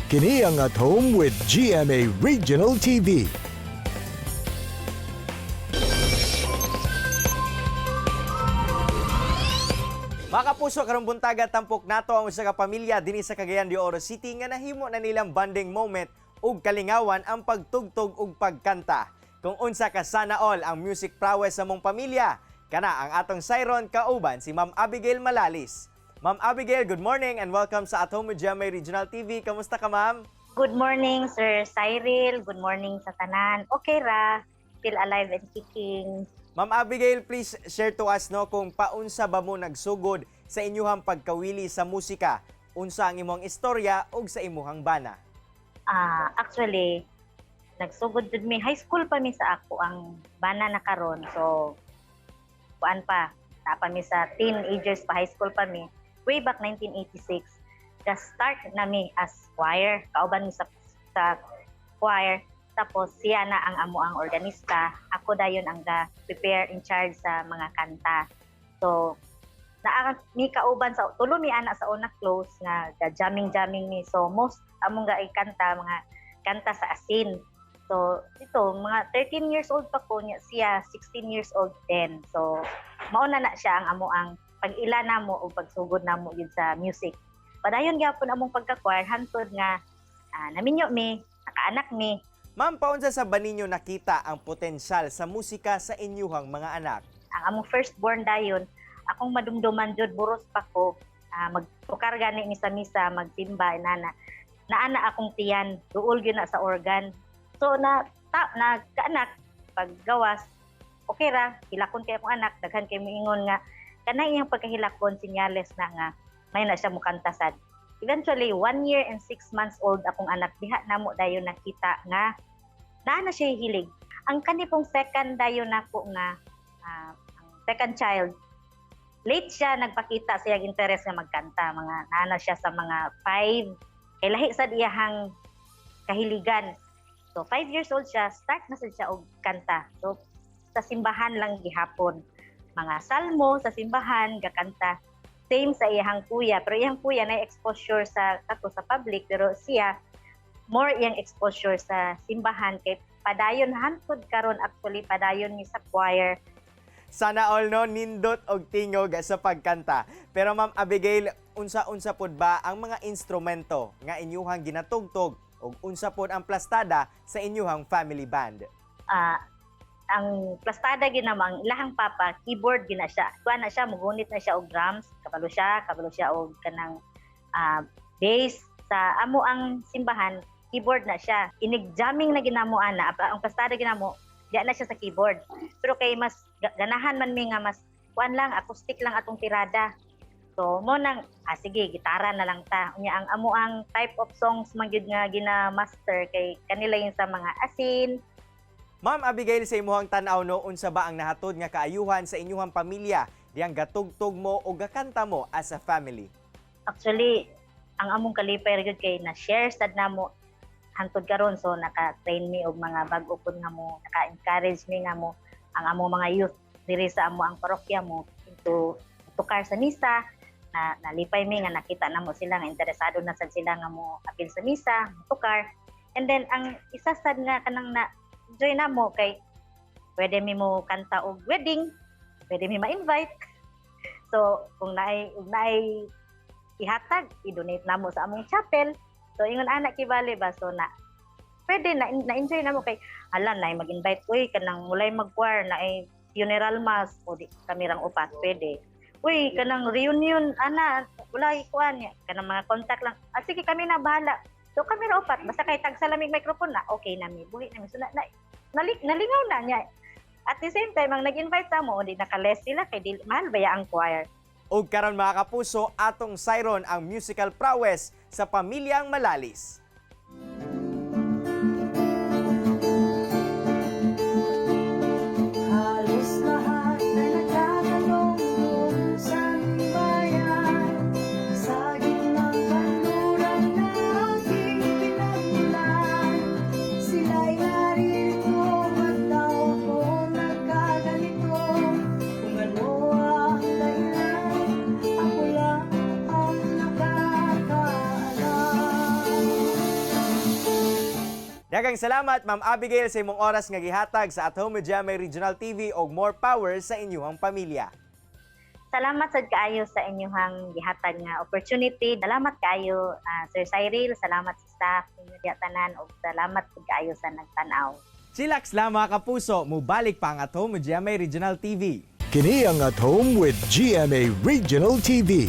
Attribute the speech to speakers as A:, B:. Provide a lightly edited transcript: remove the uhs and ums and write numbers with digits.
A: Kini ang At Home with GMA Regional TV.
B: Mga kapuso, karong buntaga tampok nato ang usa ka pamilya dinhi sa Cagayan de Oro City nga nahimo na nilang bonding moment ug kalingawan ang pagtugtog ug pagkanta. Kung unsa ka sana all ang music prowess sa mong pamilya, kana ang atong Siron kauban si Ma'am Abigail Malalis. Ma'am Abigail, good morning and welcome sa At Home with GMA Regional TV. Kamusta ka, ma'am?
C: Good morning, Sir Cyril. Good morning sa tanan. Okay ra, still alive and kicking.
B: Ma'am Abigail, please share to us no kung paunsa ba mo nagsugod sa inyuhang pagkawili sa musika, unsa ang imong istorya ug sa imuhang bana.
C: Actually, nagsugod jud mi high school pa mi sa ako ang bana na karon. So kuan pa, pa mi sa teenagers pa, high school pa mi. Way back 1986, ka-start nami as choir. Kauban mi sa choir. Tapos siya na ang amo ang organista. Ako dayon ang prepare in charge sa mga kanta. So, mi kauban sa tulo mi ana sa una close nga jamming mi. So most among kanta mga kanta sa asin. So ito mga 13 years old pa ko niya, siya 16 years old din. So mao na siya ang amo ang pag-ila namo o pagsugod namo yun sa music. Padayon gyapon among pagka-choir hantod nga naminyo mi, nakaanak mi.
B: Ma'am, paunsa sa ba ninyo nakita ang potensyal sa musika sa inyuhang mga anak?
C: Ang among firstborn dayon, akong madumduman jud buros pa ko, magtukar gani ni sa misa, magsimba inana. Naana akong tiyan, duol gyud na sa organ. So kaanak pag gawas, okay ra, hilakon kay akong anak, daghan kay moingon nga kanang iyang pagkahilakon sinyales na nga may na siya mukanta sad. Eventually 1 year and 6 months old akong anak, diha namo dayon nakita nga na siya hilig. Ang kanipong second dayon nako nga ang second child, late siya nagpakita sa iyang interest nga magkanta. Mga naana siya sa mga 5, kay lahi sa iyahang kahiligan. So 5 years old siya, start na siya og kanta. So sa simbahan lang gihapon. Mga salmo sa simbahan gakanta. Same sa iyang kuya, pero iyang kuya na exposure sa public, pero siya more iyang exposure sa simbahan kay padayon hantod karon, actually padayon ni sa choir.
B: Sana all no nindot og tingog sa pagkanta. Pero Ma'am Abigail, unsa-unsa pod ba ang mga instrumento nga inyuhang ginatugtog ug unsa pod ang plastada sa inyuhang family band?
C: Ang plastada ginamang ilahang papa, keyboard gina siya. Kuha na siya, mugunit na siya og drums, kabalo siya og kanang bass. Sa amo ang simbahan, keyboard na siya. Inig-jamming na ginamo ana, ang plastada ginamo, diya na siya sa keyboard. Pero kay mas ganahan man mi nga mas kuan lang, acoustic lang atong tirada. So mo nang sige, gitara na lang ta. Unya ang amo ang type of songs man gyud nga gina-master kay kanila yung sa mga asin.
B: Ma'am Abigail, sa imuhang tan-aw no, unsa ba ang nahatod nga kaayuhan sa inyuhang pamilya diyang gatugtog mo o gakanta mo as a family?
C: Actually, ang among kalipay gyud kay na share sad namo hantod karon, so naka-train mi og mga bag-o pud nga mo, naka-encourage mi nga mo ang among mga youth diri sa amo ang parokya mo into tukar sa misa. Nalipay mi nga nakita namo sila nga interesado na sad sila nga mo apil sa misa, tukar. And then ang isa sad nga kanang na enjoy na mo kay pwede mi mo kanta og wedding, pwede mi ma-invite. So kung naay ihatag, i-donate na mo sa among chapel. So ingon anak kibali ba, so pwede na-enjoy na mo kay alam na mag-invite, uy kanang mulay mag-choir na ay funeral mass o di kamirang upat, pwede. Uy kanang reunion ana, wala ikuan niya, kanang mga contact lang. Sige kami na bahala. So kami ra upat, basta kay tag sa lamig microphone na, okay na mi. Buhi na mi. So nalingaw na niya. At the same time, ang nag-invite sa mo, di nakales sila kay di mahal baya ang choir.
B: Ug karon mga kapuso, atong Siron ang musical prowess sa pamilyang Malalis.
D: Halos lahat na nagtatanong sa bayan, saging ng kanluran na aking pinagmulan. Sila'y narito at tao ko nagkaganito. Kung ano ang dahilan, ako lang ang nakakaalam.
B: Daghang salamat Ma'am Abigail sa imong oras nga gihatag sa At Home with GMA Regional TV og more power sa inyong pamilya.
C: Salamat sad kaayo sa inyong gihatag nga opportunity. Salamat kaayo Sir Cyril, salamat sa staff ninyo diha tanan ug salamat pud kaayo sa nagtan-aw.
B: Chillax lang mga kapuso, mubalik pa ang At Home with GMA Regional TV.
A: Kini ang At Home with GMA Regional TV.